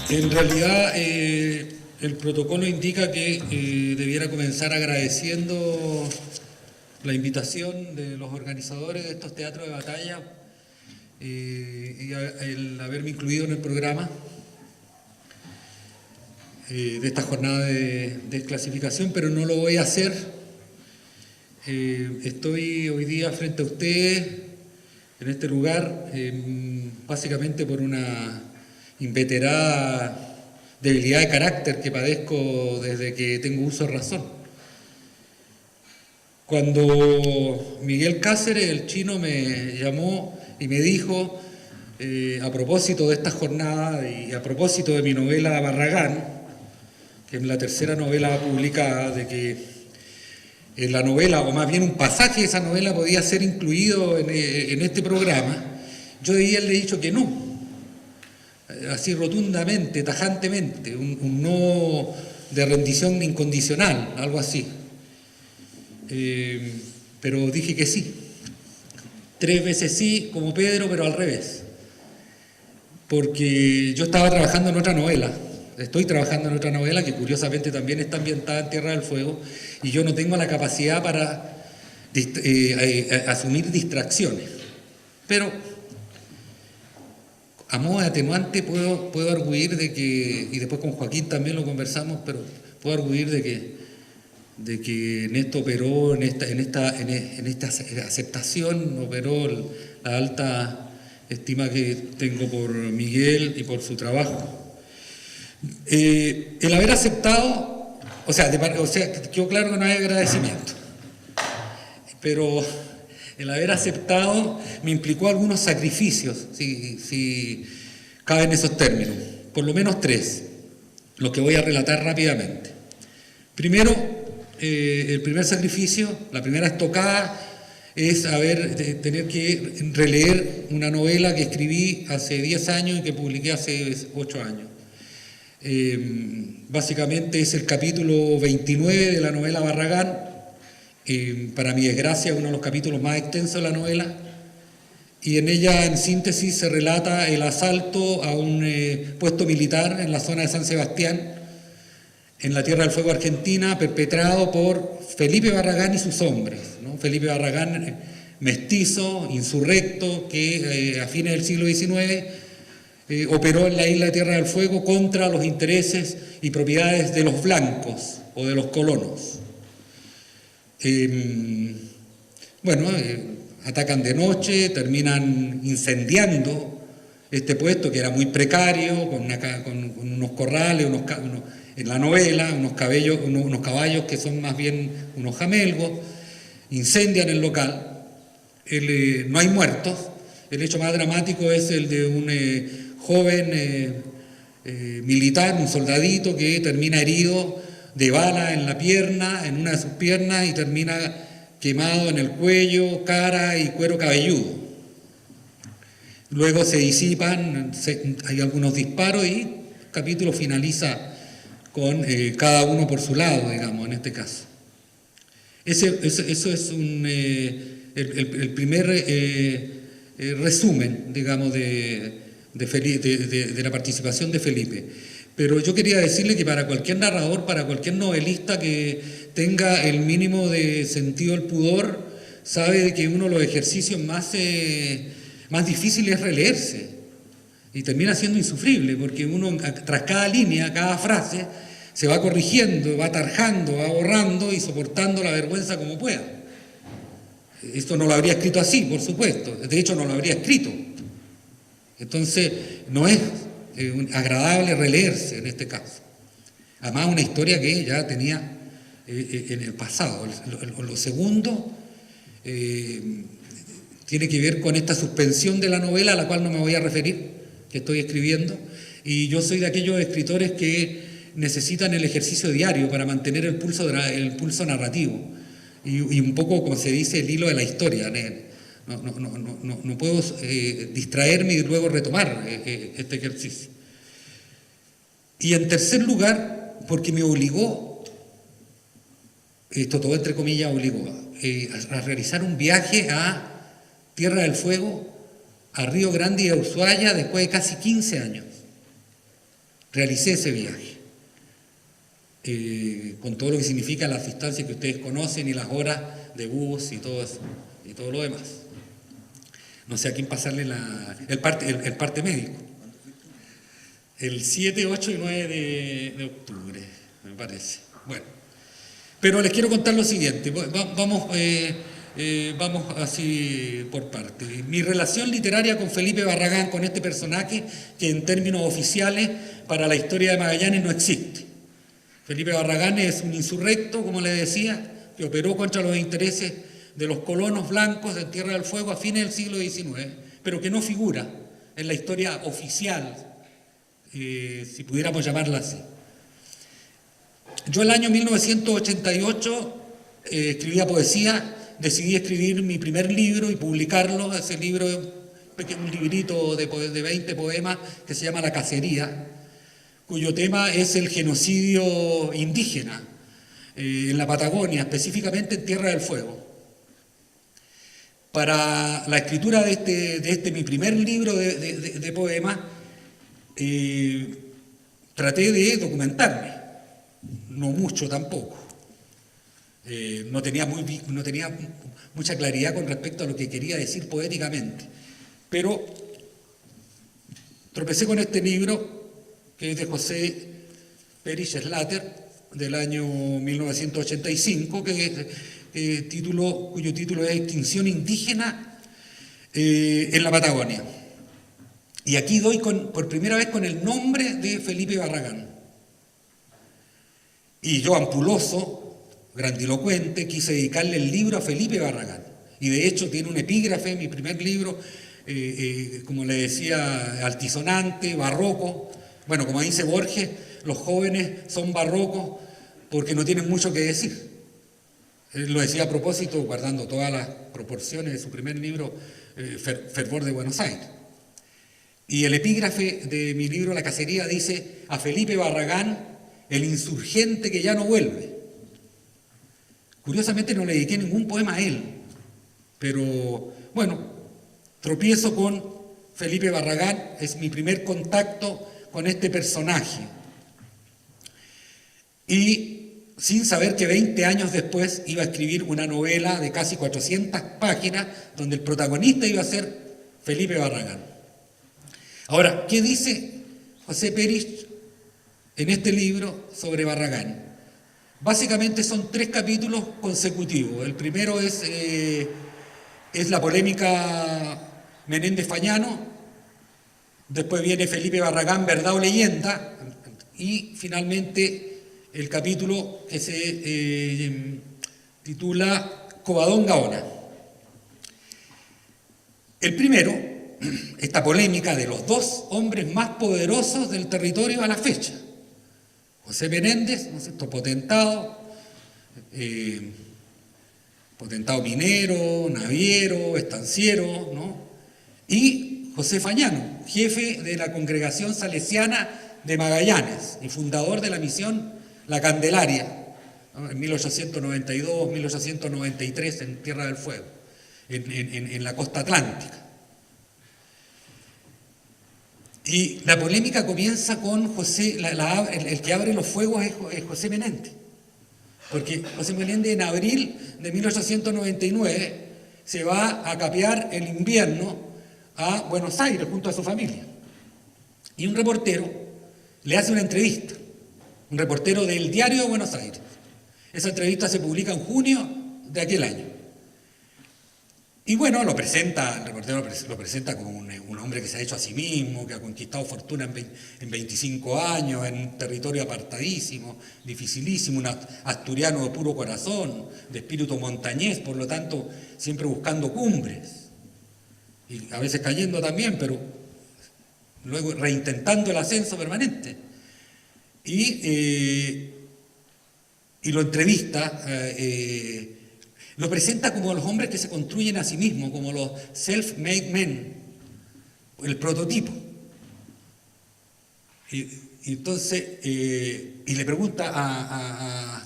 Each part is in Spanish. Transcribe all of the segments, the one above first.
En realidad, el protocolo indica que debiera comenzar agradeciendo la invitación de los organizadores de estos teatros de batalla y el haberme incluido en el programa de esta jornada de desclasificación, pero no lo voy a hacer. Estoy hoy día frente a ustedes en este lugar básicamente por una inveterada debilidad de carácter que padezco desde que tengo uso de razón. Cuando Miguel Cáceres, el chino, me llamó y me dijo, a propósito de esta jornada y a propósito de mi novela Barragán, que es la tercera novela publicada, de que en la novela, o más bien un pasaje de esa novela, podía ser incluido en este programa, yo debía haberle dicho que no, así rotundamente, tajantemente, un no de rendición incondicional, algo así. Pero dije que sí. 3 veces sí, como Pedro, pero al revés. Porque yo estaba trabajando en otra novela. Estoy trabajando en otra novela que curiosamente también está ambientada en Tierra del Fuego y yo no tengo la capacidad para asumir distracciones. Pero a modo de atenuante puedo arguir de que, y después con Joaquín también lo conversamos, pero puedo arguir de que en esto operó, en esta aceptación operó la alta estima que tengo por Miguel y por su trabajo. El haber aceptado, o sea, quedó claro que no hay agradecimiento, pero el haber aceptado me implicó algunos sacrificios, si caben esos términos, por lo menos 3, los que voy a relatar rápidamente. Primero, el primer sacrificio, la primera estocada, es tener que releer una novela que escribí hace 10 años y que publiqué hace 8 años. Básicamente es el capítulo 29 de la novela Barragán. Para mi desgracia, uno de los capítulos más extensos de la novela, y en ella, en síntesis, se relata el asalto a un puesto militar en la zona de San Sebastián, en la Tierra del Fuego argentina, perpetrado por Felipe Barragán y sus hombres, ¿no? Felipe Barragán, mestizo, insurrecto, que a fines del siglo XIX operó en la isla de Tierra del Fuego contra los intereses y propiedades de los blancos o de los colonos. Atacan de noche, terminan incendiando este puesto que era muy precario, con unos corrales, en la novela, unos caballos que son más bien unos jamelgos, incendian el local, no hay muertos. El hecho más dramático es el de un joven militar, un soldadito que termina herido de bala en la pierna, en una de sus piernas, y termina quemado en el cuello, cara y cuero cabelludo. Luego se disipan, hay algunos disparos y el capítulo finaliza con cada uno por su lado, digamos, en este caso. Eso es el primer resumen, digamos, de la participación de Felipe. Pero yo quería decirle que para cualquier narrador, para cualquier novelista que tenga el mínimo de sentido del pudor, sabe de que uno de los ejercicios más difíciles es releerse. Y termina siendo insufrible, porque uno tras cada línea, cada frase, se va corrigiendo, va tarjando, va borrando y soportando la vergüenza como pueda. Esto no lo habría escrito así, por supuesto. De hecho, no lo habría escrito. Entonces, no es agradable releerse en este caso. Además, una historia que ya tenía en el pasado. Lo segundo tiene que ver con esta suspensión de la novela a la cual no me voy a referir, que estoy escribiendo, y yo soy de aquellos escritores que necesitan el ejercicio diario para mantener el pulso narrativo y un poco, como se dice, el hilo de la historia. No puedo distraerme y luego retomar este ejercicio. Y en tercer lugar, porque me obligó, esto todo entre comillas obligó, a realizar un viaje a Tierra del Fuego, a Río Grande y a Ushuaia después de casi 15 años. realicé ese viaje, con todo lo que significa las distancias que ustedes conocen y las horas de bus y todo eso, y todo lo demás. No sé a quién pasarle el parte médico. El 7, 8 y 9 de octubre, me parece. Bueno, pero les quiero contar lo siguiente. Vamos así por parte. Mi relación literaria con Felipe Barragán, con este personaje que en términos oficiales para la historia de Magallanes no existe. Felipe Barragán es un insurrecto, como les decía, que operó contra los intereses de los colonos blancos de Tierra del Fuego a fines del siglo XIX, pero que no figura en la historia oficial, si pudiéramos llamarla así. Yo el año 1988 escribía poesía, decidí escribir mi primer libro y publicarlo. Ese libro es un librito de 20 poemas que se llama La Cacería, cuyo tema es el genocidio indígena en la Patagonia, específicamente en Tierra del Fuego. Para la escritura de mi primer libro de poemas, traté de documentarme, no mucho tampoco. No tenía mucha claridad con respecto a lo que quería decir poéticamente, pero tropecé con este libro, que es de José Pérez Schlatter, del año 1985, cuyo título es Extinción indígena en la Patagonia. Y aquí doy por primera vez con el nombre de Felipe Barragán. Y yo, ampuloso, grandilocuente, quise dedicarle el libro a Felipe Barragán. Y de hecho tiene un epígrafe, mi primer libro, como le decía, altisonante, barroco. Bueno, como dice Borges, los jóvenes son barrocos porque no tienen mucho que decir. Él lo decía a propósito, guardando todas las proporciones de su primer libro, Fervor de Buenos Aires. Y el epígrafe de mi libro La Cacería dice: a Felipe Barragán, el insurgente que ya no vuelve. Curiosamente no le dediqué ningún poema a él, pero bueno, tropiezo con Felipe Barragán, es mi primer contacto con este personaje. Y sin saber que 20 años después iba a escribir una novela de casi 400 páginas donde el protagonista iba a ser Felipe Barragán. Ahora, ¿qué dice José Pérez en este libro sobre Barragán? Básicamente son 3 capítulos consecutivos. El primero es la polémica Menéndez-Fañano, después viene Felipe Barragán, verdad o leyenda, y finalmente el capítulo que se titula Covadonga Gaona. El primero, esta polémica de los 2 hombres más poderosos del territorio a la fecha. José Menéndez, ¿no es cierto?, potentado minero, naviero, estanciero, ¿no? Y José Fañano, jefe de la Congregación Salesiana de Magallanes y fundador de la misión La Candelaria, ¿no?, en 1892, 1893 en Tierra del Fuego, en la costa atlántica. Y la polémica comienza con José, el que abre los fuegos es José Menéndez, porque José Menéndez en abril de 1899 se va a capear el invierno a Buenos Aires junto a su familia. Y un reportero le hace una entrevista, un reportero del Diario de Buenos Aires. Esa entrevista se publica en junio de aquel año. Y bueno, el reportero lo presenta como un hombre que se ha hecho a sí mismo, que ha conquistado fortuna en 25 años, en un territorio apartadísimo, dificilísimo, un asturiano de puro corazón, de espíritu montañés, por lo tanto, siempre buscando cumbres, y a veces cayendo también, pero luego reintentando el ascenso permanente. Y lo entrevista, lo presenta como los hombres que se construyen a sí mismos, como los self-made men, el prototipo. Y entonces, y le pregunta a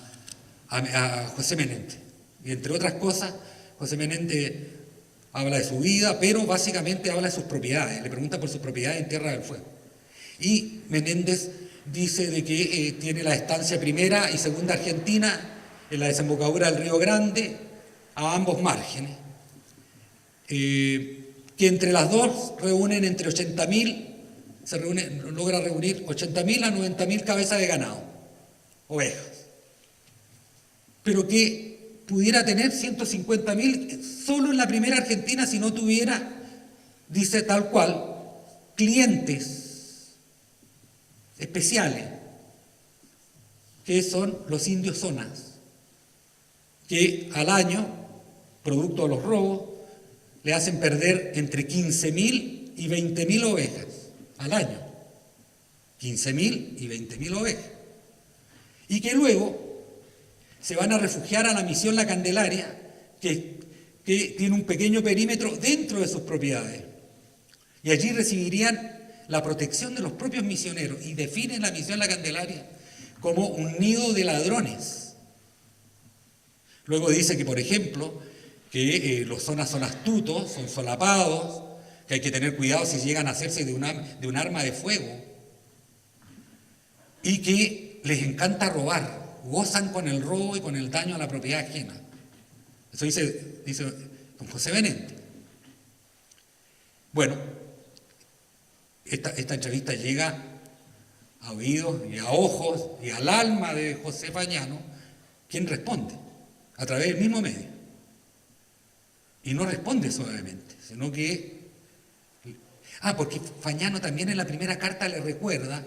José Menéndez. Y entre otras cosas, José Menéndez habla de su vida, pero básicamente habla de sus propiedades. Le pregunta por sus propiedades en Tierra del Fuego. Y Menéndez dice de que tiene la estancia primera y segunda argentina en la desembocadura del Río Grande, a ambos márgenes, que entre las dos reúnen entre 80.000, logra reunir 80.000 a 90.000 cabezas de ganado, ovejas, pero que pudiera tener 150.000 solo en la primera Argentina si no tuviera, dice tal cual, clientes especiales, que son los indios zonas, que al año, producto de los robos, le hacen perder entre 15.000 y 20.000 ovejas al año. 15.000 y 20.000 ovejas. Y que luego se van a refugiar a la misión La Candelaria, que tiene un pequeño perímetro dentro de sus propiedades. Y allí recibirían la protección de los propios misioneros y definen la misión La Candelaria como un nido de ladrones. Luego dice que, por ejemplo, que los zonas son astutos, son solapados, que hay que tener cuidado si llegan a hacerse de un arma de fuego, y que les encanta robar, gozan con el robo y con el daño a la propiedad ajena. Eso dice don José Benente. Bueno, esta entrevista llega a oídos y a ojos y al alma de José Fagnano, quien responde a través del mismo medio. Y no responde suavemente, sino que... porque Fagnano también en la primera carta le recuerda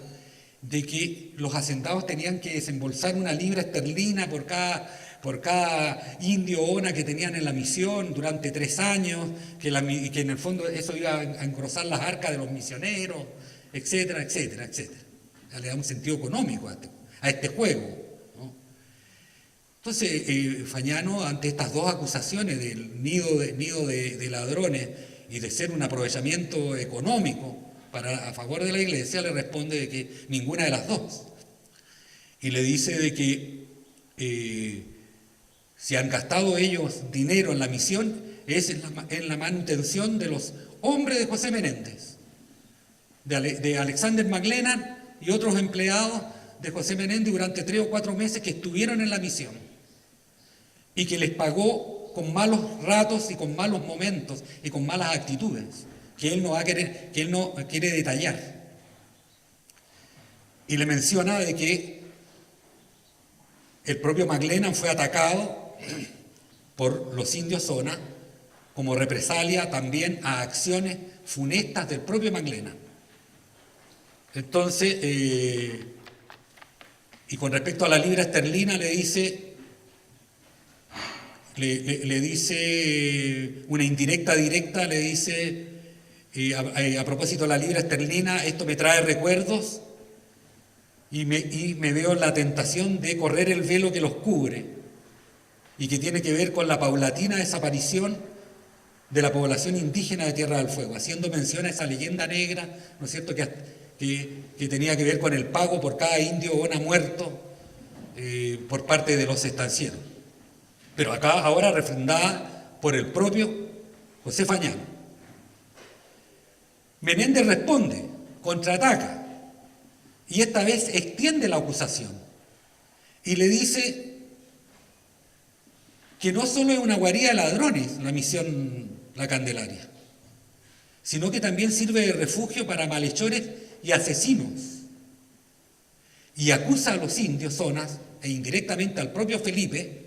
de que los hacendados tenían que desembolsar una libra esterlina por cada indio o ona que tenían en la misión durante 3 años, que en el fondo eso iba a engrosar las arcas de los misioneros, etcétera, etcétera, etcétera. Ya le da un sentido económico a este juego, ¿no? Entonces, Fagnano, ante estas dos acusaciones del nido de ladrones y de ser un aprovechamiento económico a favor de la Iglesia, le responde de que ninguna de las dos. Y le dice de que si han gastado ellos dinero en la misión, es en la manutención de los hombres de José Menéndez, de Alexander McLennan y otros empleados de José Menéndez durante 3 o 4 meses que estuvieron en la misión y que les pagó con malos ratos y con malos momentos y con malas actitudes que él no quiere detallar. Y le menciona de que el propio McLennan fue atacado por los indios zona como represalia también a acciones funestas del propio McLennan. Entonces, y con respecto a la libra esterlina le dice una indirecta directa, le dice, a propósito de la libra esterlina, esto me trae recuerdos y me veo en la tentación de correr el velo que los cubre y que tiene que ver con la paulatina desaparición de la población indígena de Tierra del Fuego, haciendo mención a esa leyenda negra, ¿no es cierto?, que tenía que ver con el pago por cada indio o ona muerto por parte de los estancieros. Pero acá ahora refrendada por el propio José Fagnano. Menéndez responde, contraataca, y esta vez extiende la acusación y le dice que no solo es una guarida de ladrones la misión La Candelaria, sino que también sirve de refugio para malhechores y asesinos, y acusa a los indios zonas e indirectamente al propio Felipe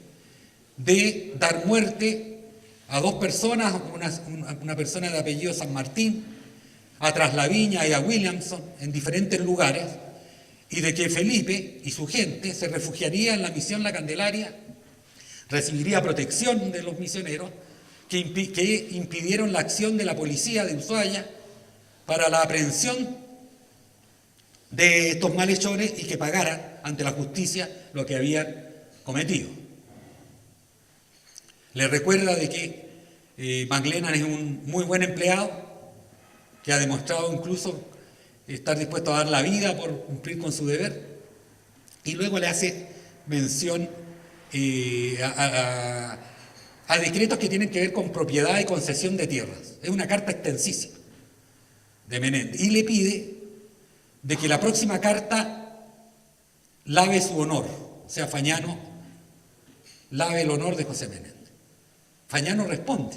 de dar muerte a 2 personas, una persona de apellido San Martín, a Traslaviña y a Williamson en diferentes lugares, y de que Felipe y su gente se refugiaría en la misión La Candelaria, recibiría protección de los misioneros que impidieron la acción de la policía de Ushuaia para la aprehensión de estos malhechores y que pagaran ante la justicia lo que habían cometido. Le recuerda de que McLennan es un muy buen empleado, que ha demostrado incluso estar dispuesto a dar la vida por cumplir con su deber, y luego le hace mención a decretos que tienen que ver con propiedad y concesión de tierras. Es una carta extensísima de Menéndez, y le pide de que la próxima carta lave su honor. O sea, Fagnano lave el honor de José Menéndez. Fagnano responde,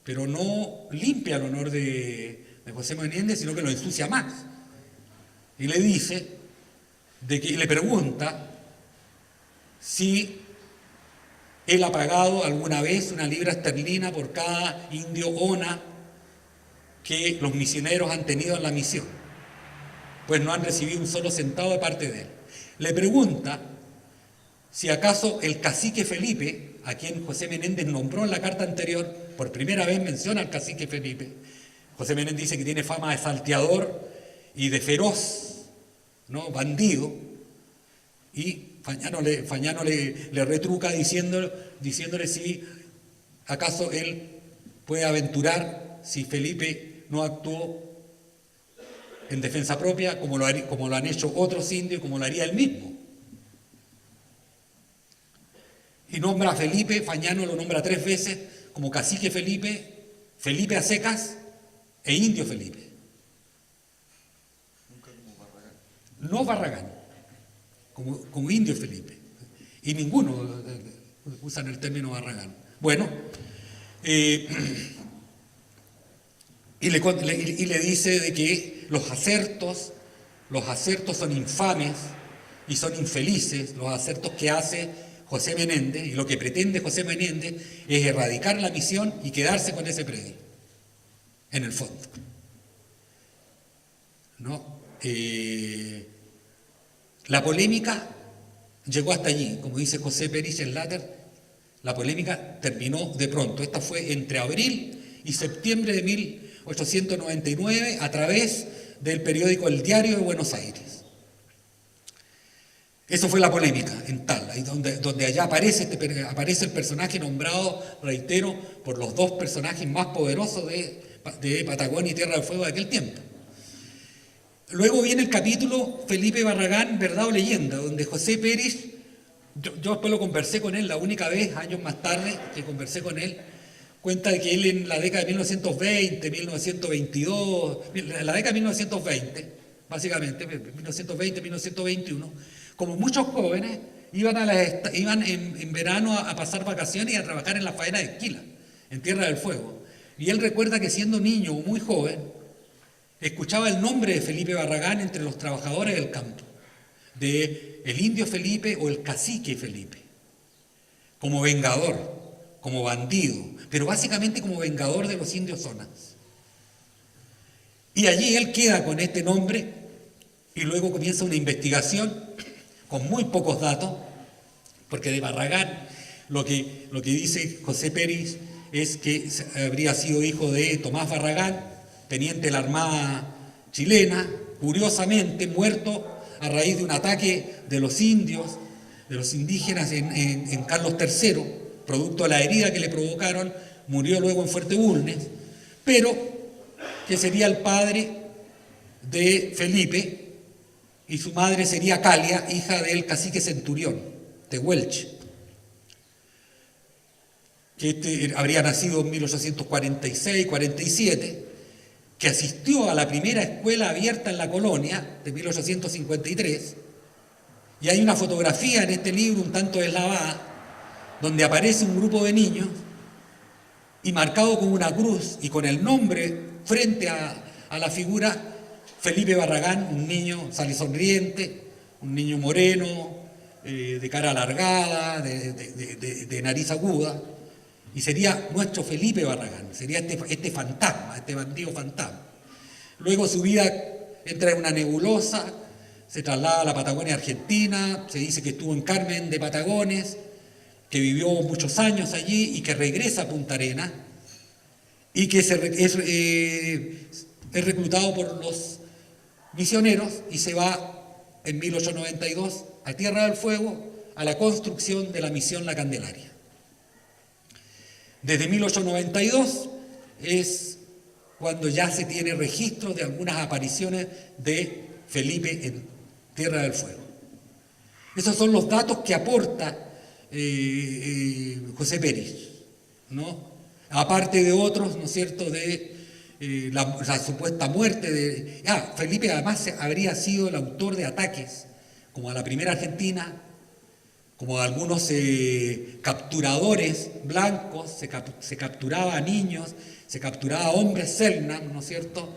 pero no limpia el honor de José Menéndez, sino que lo ensucia más. Y le dice, le pregunta si él ha pagado alguna vez una libra esterlina por cada indio ona que los misioneros han tenido en la misión, pues no han recibido un solo centavo de parte de él. Le pregunta si acaso el cacique Felipe, a quien José Menéndez nombró en la carta anterior, por primera vez menciona al cacique Felipe. José Menéndez dice que tiene fama de salteador y de feroz, ¿no?, bandido, y Fagnano le retruca diciéndole si acaso él puede aventurar si Felipe no actuó en defensa propia como lo han hecho otros indios, como lo haría él mismo. Y nombra a Felipe, Fagnano lo nombra 3 veces como cacique Felipe, Felipe a secas e indio Felipe. Nunca como Barragán. No Barragán, como indio Felipe. Y ninguno usan el término Barragán. Bueno, y le dice de que los acertos son infames y son infelices, los acertos que hace José Menéndez, y lo que pretende José Menéndez es erradicar la misión y quedarse con ese predio, en el fondo. ¿No? La polémica llegó hasta allí, como dice José Peris en Latter, la polémica terminó de pronto. Esta fue entre abril y septiembre de 1899 a través del periódico El Diario de Buenos Aires. Eso fue la polémica en Tala, y donde allá aparece el personaje nombrado, reitero, por los 2 personajes más poderosos de Patagonia y Tierra del Fuego de aquel tiempo. Luego viene el capítulo Felipe Barragán, verdad o leyenda, donde José Peris, yo después lo conversé con él, la única vez, años más tarde, que conversé con él, cuenta de que él en la década de 1920, 1922, la década de 1920, básicamente, 1920, 1921, como muchos jóvenes, iban en verano a pasar vacaciones y a trabajar en la faena de esquila, en Tierra del Fuego. Y él recuerda que siendo niño o muy joven, escuchaba el nombre de Felipe Barragán entre los trabajadores del campo, de el indio Felipe o el cacique Felipe, como vengador, como bandido, pero básicamente como vengador de los indios zonas. Y allí él queda con este nombre y luego comienza una investigación con muy pocos datos, porque de Barragán lo que dice José Peris es que habría sido hijo de Tomás Barragán, teniente de la Armada chilena, curiosamente muerto a raíz de un ataque de los indios, de los indígenas en Carlos III, producto de la herida que le provocaron, murió luego en Fuerte Bulnes, pero que sería el padre de Felipe, y su madre sería Calia, hija del cacique Centurión, de Huelche, que habría nacido en 1846-47, que asistió a la primera escuela abierta en la colonia de 1853, y hay una fotografía en este libro un tanto deslavada, donde aparece un grupo de niños, y marcado con una cruz y con el nombre frente a la figura, Felipe Barragán, un niño sonriente, un niño moreno, de cara alargada, de nariz aguda, y sería nuestro Felipe Barragán, sería este fantasma, este bandido fantasma. Luego su vida entra en una nebulosa, se traslada a la Patagonia Argentina, se dice que estuvo en Carmen de Patagones, que vivió muchos años allí y que regresa a Punta Arenas, y que es reclutado por los misioneros y se va en 1892 a Tierra del Fuego a la construcción de la misión La Candelaria. Desde 1892 es cuando ya se tiene registro de algunas apariciones de Felipe en Tierra del Fuego. Esos son los datos que aporta José Peris, ¿no? Aparte de otros, ¿no es cierto?, de la supuesta muerte de... Felipe además habría sido el autor de ataques como a la primera Argentina, como a algunos capturadores blancos, se capturaba a niños, se capturaba a hombres Selknam, ¿no es cierto?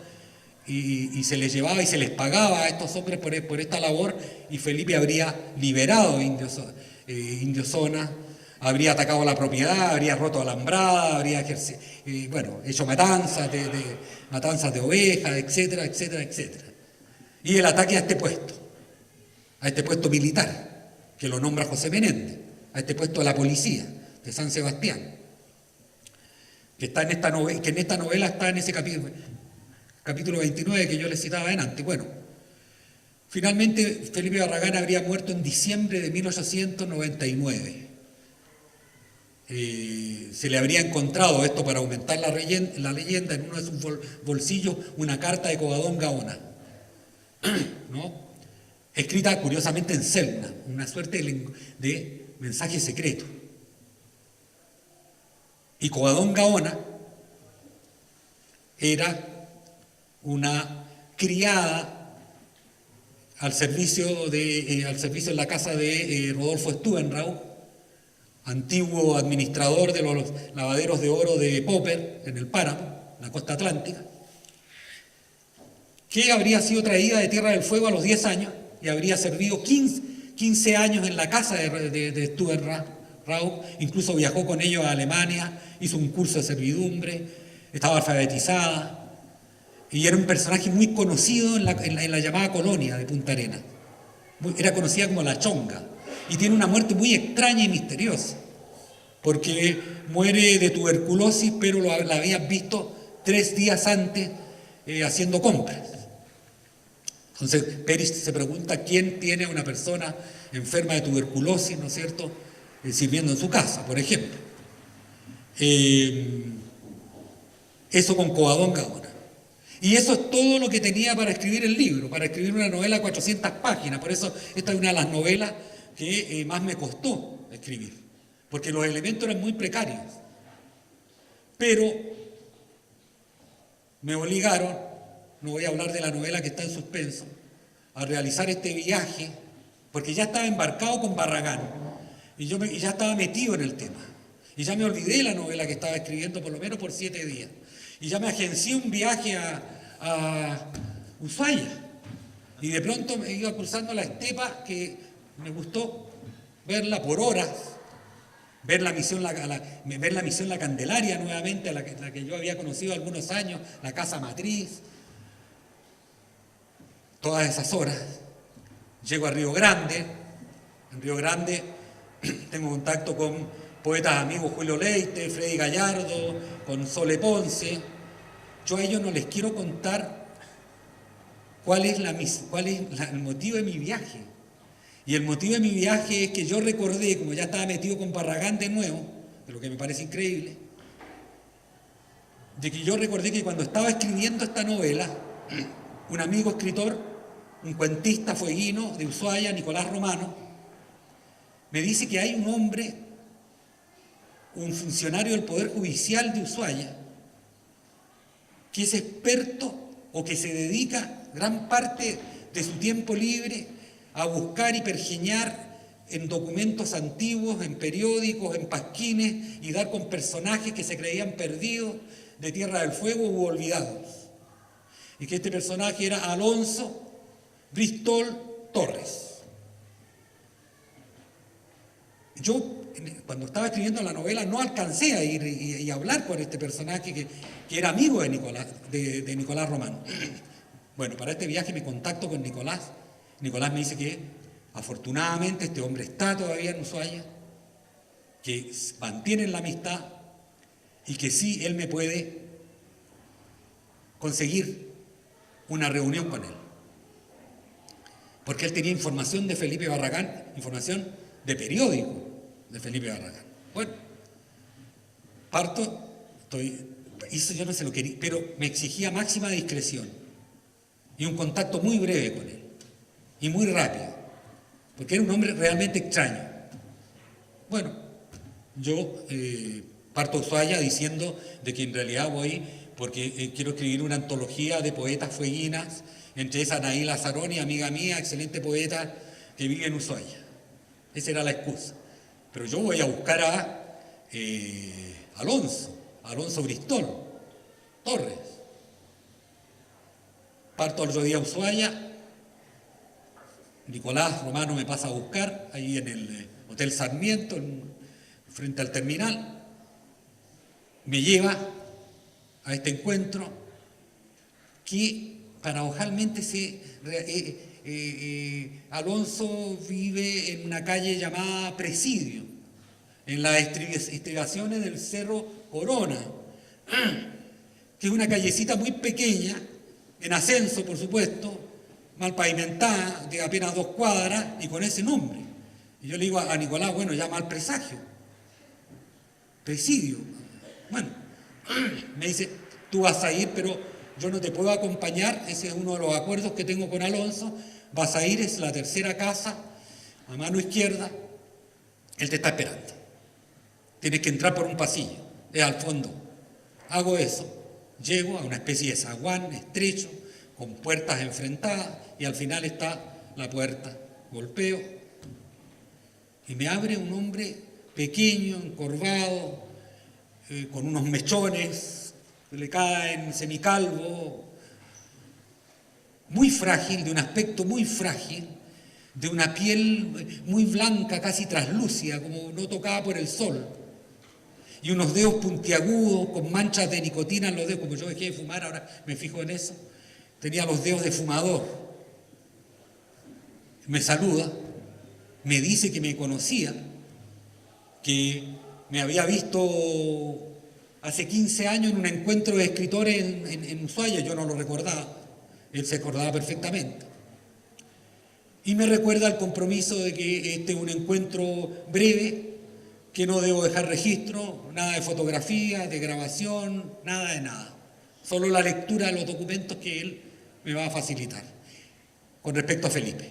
Y se les llevaba y se les pagaba a estos hombres por esta labor, y Felipe habría liberado Indiozona, habría atacado la propiedad, habría roto alambrada, habría hecho matanzas de ovejas, etcétera, etcétera, etcétera. Y el ataque a este puesto militar, que lo nombra José Menéndez, a este puesto de la policía de San Sebastián, que está en esta novela está en ese capítulo 29 que yo les citaba antes. Bueno, finalmente Felipe Barragán habría muerto en diciembre de 1899. Se le habría encontrado, esto para aumentar la leyenda, en uno de sus bolsillos una carta de Covadonga Gaona, ¿no? Escrita curiosamente en Selknam, una suerte de mensaje secreto. Y Covadonga Gaona era una criada al servicio en la casa de Rodolfo Stubenrauch, antiguo administrador de los lavaderos de oro de Popper en el Páramo, en la costa atlántica, que habría sido traída de Tierra del Fuego a los 10 años y habría servido 15 años en la casa de Stubenrauch, incluso viajó con ellos a Alemania, hizo un curso de servidumbre, estaba alfabetizada, y era un personaje muy conocido en la llamada colonia de Punta Arenas. Era conocida como la Chonga, y tiene una muerte muy extraña y misteriosa, porque muere de tuberculosis, pero la habían visto 3 días antes haciendo compras. Entonces Peris se pregunta quién tiene a una persona enferma de tuberculosis, ¿no es cierto?, sirviendo en su casa, por ejemplo. Eso con Covadonga Gaona. Y eso es todo lo que tenía para escribir el libro, para escribir una novela de 400 páginas. Por eso esta es una de las novelas que más me costó escribir, porque los elementos eran muy precarios. Pero me obligaron, no voy a hablar de la novela que está en suspenso, a realizar este viaje, porque ya estaba embarcado con Barragán, y ya estaba metido en el tema, y ya me olvidé de la novela que estaba escribiendo por lo menos por 7 días, y ya me agencié un viaje a Ushuaia, y de pronto me iba cruzando la estepa, que me gustó verla por horas, ver la misión La Candelaria nuevamente, la que yo había conocido algunos años, la casa matriz, todas esas horas. Llego a Río Grande. En Río Grande tengo contacto con poetas amigos, Julio Leite, Freddy Gallardo, con Sole Ponce. Yo a ellos no les quiero contar cuál es el motivo de mi viaje. Y el motivo de mi viaje es que yo recordé, como ya estaba metido con Barragán de nuevo, de lo que me parece increíble, de que yo recordé que cuando estaba escribiendo esta novela, un amigo escritor, un cuentista fueguino de Ushuaia, Nicolás Romano, me dice que hay un hombre, un funcionario del Poder Judicial de Ushuaia, que es experto o que se dedica gran parte de su tiempo libre a buscar y pergeñar en documentos antiguos, en periódicos, en pasquines, y dar con personajes que se creían perdidos de Tierra del Fuego u olvidados. Y que este personaje era Alonso Bristol Torres. Yo, cuando estaba escribiendo la novela, no alcancé a ir y hablar con este personaje que era amigo de Nicolás Romano. Bueno, para este viaje me contacto con Nicolás. Nicolás me dice que afortunadamente este hombre está todavía en Ushuaia, que mantienen la amistad y que sí, él me puede conseguir una reunión con él. Porque él tenía información de Felipe Barragán, información de periódico de Felipe Barragán. Bueno, eso yo no se lo quería, pero me exigía máxima discreción y un contacto muy breve con él. Y muy rápido, porque era un hombre realmente extraño. Bueno, yo parto a Ushuaia diciendo de que en realidad voy porque quiero escribir una antología de poetas fueguinas, entre esas Anaí Lazzaroni, amiga mía, excelente poeta, que vive en Ushuaia. Esa era la excusa. Pero yo voy a buscar a Alonso Bristol Torres. Parto al otro día a Ushuaia. Nicolás Romano me pasa a buscar ahí en el Hotel Sarmiento, frente al terminal. Me lleva a este encuentro que paradojalmente Alonso vive en una calle llamada Presidio, en las estribaciones del Cerro Corona, que es una callecita muy pequeña, en ascenso por supuesto, mal pavimentada, de apenas 2 cuadras y con ese nombre. Y yo le digo a Nicolás, bueno, ya mal presagio, Presidio. Bueno, me dice, tú vas a ir, pero yo no te puedo acompañar, ese es uno de los acuerdos que tengo con Alonso, vas a ir, es la tercera casa, a mano izquierda, él te está esperando. Tienes que entrar por un pasillo, es al fondo. Hago eso, llego a una especie de zaguán estrecho, con puertas enfrentadas, y al final está la puerta. Golpeo, y me abre un hombre pequeño, encorvado, con unos mechones, que le caen, semicalvo, muy frágil, de un aspecto muy frágil, de una piel muy blanca, casi traslúcida, como no tocada por el sol, y unos dedos puntiagudos, con manchas de nicotina en los dedos, como yo dejé de fumar, ahora me fijo en eso, tenía los dedos de fumador. Me saluda, me dice que me conocía, que me había visto hace 15 años en un encuentro de escritores en Ushuaia, yo no lo recordaba, él se acordaba perfectamente. Y me recuerda el compromiso de que este es un encuentro breve, que no debo dejar registro, nada de fotografía, de grabación, nada de nada. Solo la lectura de los documentos que él me va a facilitar. Con respecto a Felipe.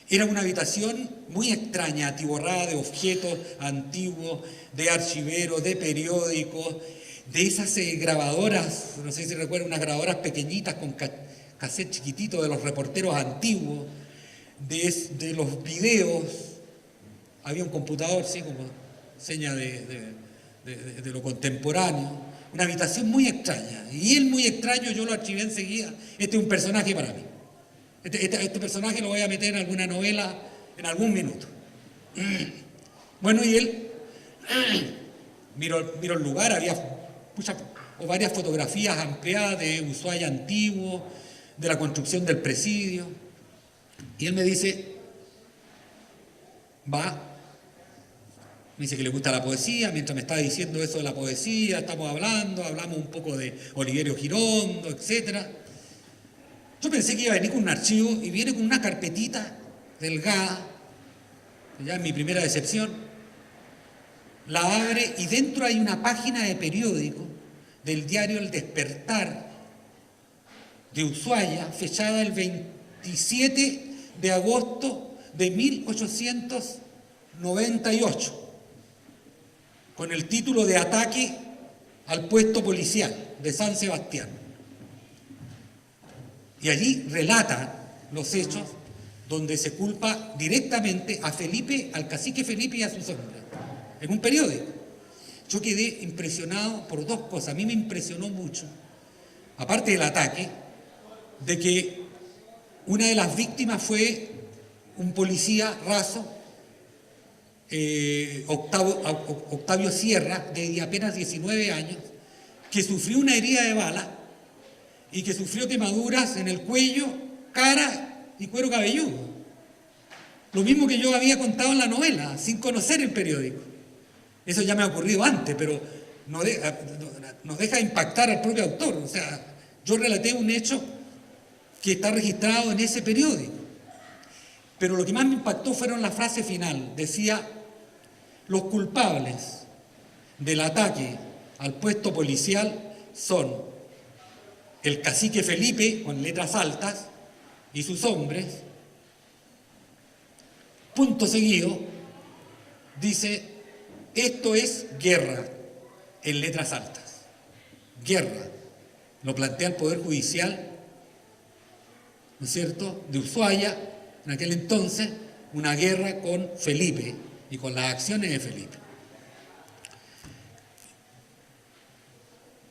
Era una habitación muy extraña, atiborrada de objetos antiguos, de archiveros, de periódicos, de esas grabadoras, no sé si recuerdan, unas grabadoras pequeñitas con cassette chiquitito de los reporteros antiguos, de los videos. Había un computador, sí, como seña de lo contemporáneo. Una habitación muy extraña. Y él muy extraño, yo lo archivé enseguida. Este es un personaje para mí. Este personaje lo voy a meter en alguna novela en algún minuto. Bueno, y él, miro el lugar, había varias fotografías ampliadas de Ushuaia antiguo, de la construcción del presidio. Y él me dice, me dice que le gusta la poesía, mientras me está diciendo eso de la poesía, hablamos un poco de Oliverio Girondo, etcétera. Yo pensé que iba a venir con un archivo y viene con una carpetita delgada, ya es mi primera decepción. La abre y dentro hay una página de periódico del diario El Despertar de Ushuaia, fechada el 27 de agosto de 1898, con el título de Ataque al puesto policial de San Sebastián. Y allí relata los hechos donde se culpa directamente a Felipe, al cacique Felipe y a sus hombres, en un periódico. Yo quedé impresionado por 2 cosas. A mí me impresionó mucho, aparte del ataque, de que una de las víctimas fue un policía raso, Octavio Sierra, de apenas 19 años, que sufrió una herida de bala y que sufrió quemaduras en el cuello, cara y cuero cabelludo. Lo mismo que yo había contado en la novela, sin conocer el periódico. Eso ya me ha ocurrido antes, pero nos deja impactar al propio autor. O sea, yo relaté un hecho que está registrado en ese periódico. Pero lo que más me impactó fueron la frase final. Decía, los culpables del ataque al puesto policial son el cacique Felipe, con letras altas, y sus hombres. Punto seguido, dice, esto es guerra, en letras altas. Guerra. Lo plantea el Poder Judicial, ¿no es cierto?, de Ushuaia, en aquel entonces, una guerra con Felipe y con las acciones de Felipe.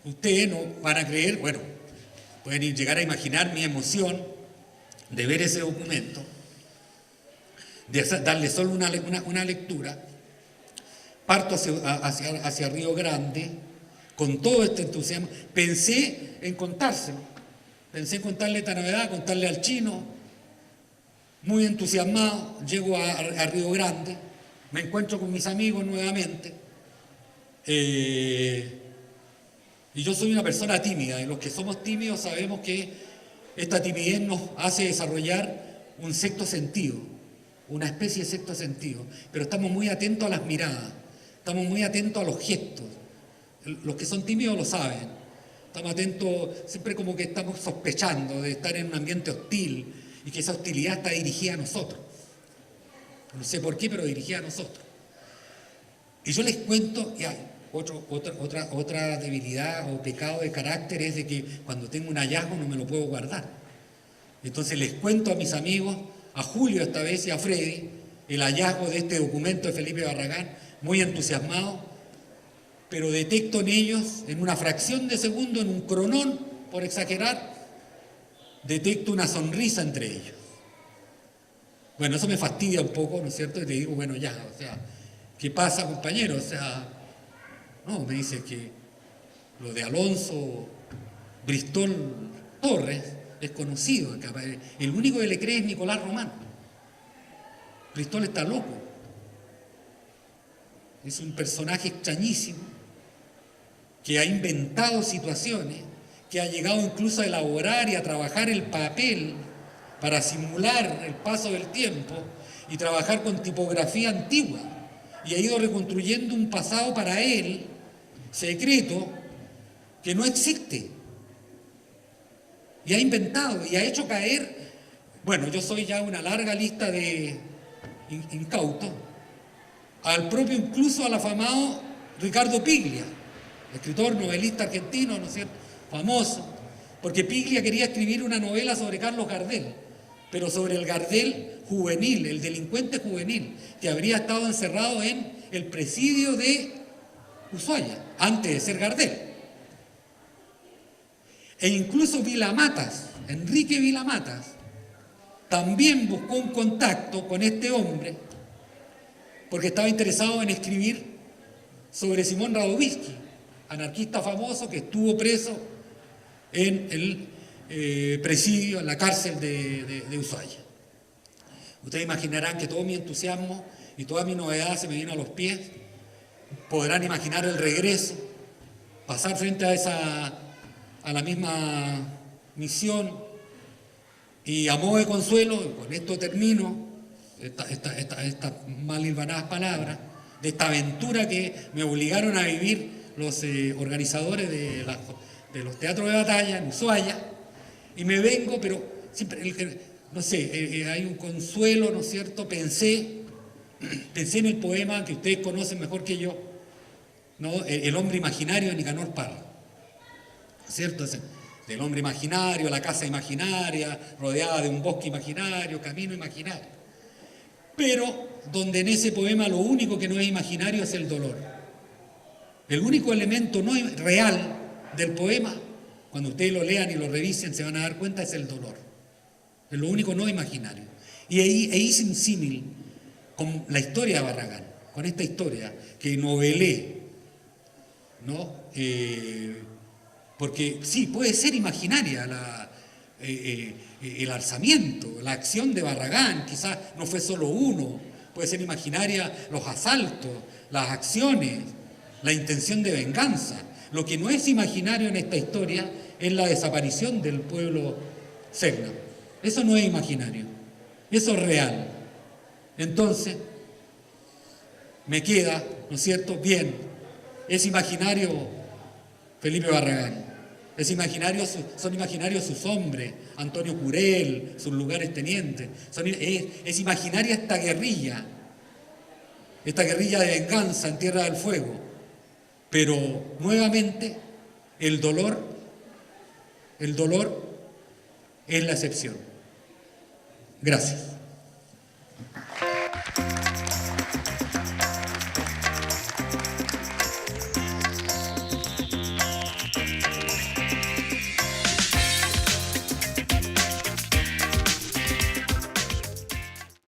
Ustedes no van a creer, bueno, pueden llegar a imaginar mi emoción de ver ese documento, de darle solo una lectura. Parto hacia Río Grande con todo este entusiasmo. Pensé en contárselo, pensé en contarle esta novedad, contarle al chino, muy entusiasmado. Llego a Río Grande, me encuentro con mis amigos nuevamente, y yo soy una persona tímida, y los que somos tímidos sabemos que esta timidez nos hace desarrollar un sexto sentido, una especie de sexto sentido, pero estamos muy atentos a las miradas, estamos muy atentos a los gestos. Los que son tímidos lo saben, estamos atentos, siempre como que estamos sospechando de estar en un ambiente hostil y que esa hostilidad está dirigida a nosotros. No sé por qué, pero dirigida a nosotros. Y yo les cuento, y hay otra debilidad o pecado de carácter es de que cuando tengo un hallazgo no me lo puedo guardar. Entonces les cuento a mis amigos, a Julio esta vez y a Freddy, el hallazgo de este documento de Felipe Barragán, muy entusiasmado, pero detecto en ellos, en una fracción de segundo, en un cronón, por exagerar, detecto una sonrisa entre ellos. Bueno, eso me fastidia un poco, ¿no es cierto? Y te digo, bueno, ya, o sea, ¿qué pasa, compañero? O sea, no, me dice que lo de Alonso Bristol Torres es conocido, el único que le cree es Nicolás Román. Bristol está loco. Es un personaje extrañísimo que ha inventado situaciones, que ha llegado incluso a elaborar y a trabajar el papel para simular el paso del tiempo y trabajar con tipografía antigua, y ha ido reconstruyendo un pasado para él secreto que no existe, y ha inventado y ha hecho caer, bueno, yo soy ya una larga lista de incautos, al propio, incluso al afamado Ricardo Piglia, escritor, novelista argentino, ¿no es cierto?, famoso, porque Piglia quería escribir una novela sobre Carlos Gardel, pero sobre el Gardel juvenil, el delincuente juvenil, que habría estado encerrado en el presidio de Ushuaia, antes de ser Gardel. E incluso Vilamatas, Enrique Vilamatas, también buscó un contacto con este hombre, porque estaba interesado en escribir sobre Simón Radovisky, anarquista famoso que estuvo preso en el presidio, en la cárcel de Ushuaia. Ustedes imaginarán que todo mi entusiasmo y toda mi novedad se me vino a los pies. Podrán imaginar el regreso, pasar frente a la misma misión, y a modo de consuelo, con esto termino, estas mal hilvanadas palabras, de esta aventura que me obligaron a vivir los organizadores de los teatros de batalla en Ushuaia, y me vengo, pero siempre, no sé, hay un consuelo, ¿no es cierto? Pensé en el poema que ustedes conocen mejor que yo, ¿no? El hombre imaginario de Nicanor Parra, ¿cierto? Del hombre imaginario, la casa imaginaria, rodeada de un bosque imaginario, camino imaginario. Pero donde en ese poema lo único que no es imaginario es el dolor. El único elemento no real del poema, cuando ustedes lo lean y lo revisen, se van a dar cuenta, es el dolor. Es lo único no imaginario. Y hice un símil con la historia de Barragán, con esta historia que novelé, ¿no? Porque sí, puede ser imaginaria el alzamiento, la acción de Barragán, quizás no fue solo uno, puede ser imaginaria los asaltos, las acciones, la intención de venganza. Lo que no es imaginario en esta historia es la desaparición del pueblo Serna. Eso no es imaginario, eso es real. Entonces, me queda, ¿no es cierto?, bien, es imaginario Felipe Barragán. Son imaginarios sus hombres, Antonio Curel, sus lugares tenientes. Es imaginaria esta guerrilla de venganza en Tierra del Fuego. Pero nuevamente el dolor es la excepción. Gracias.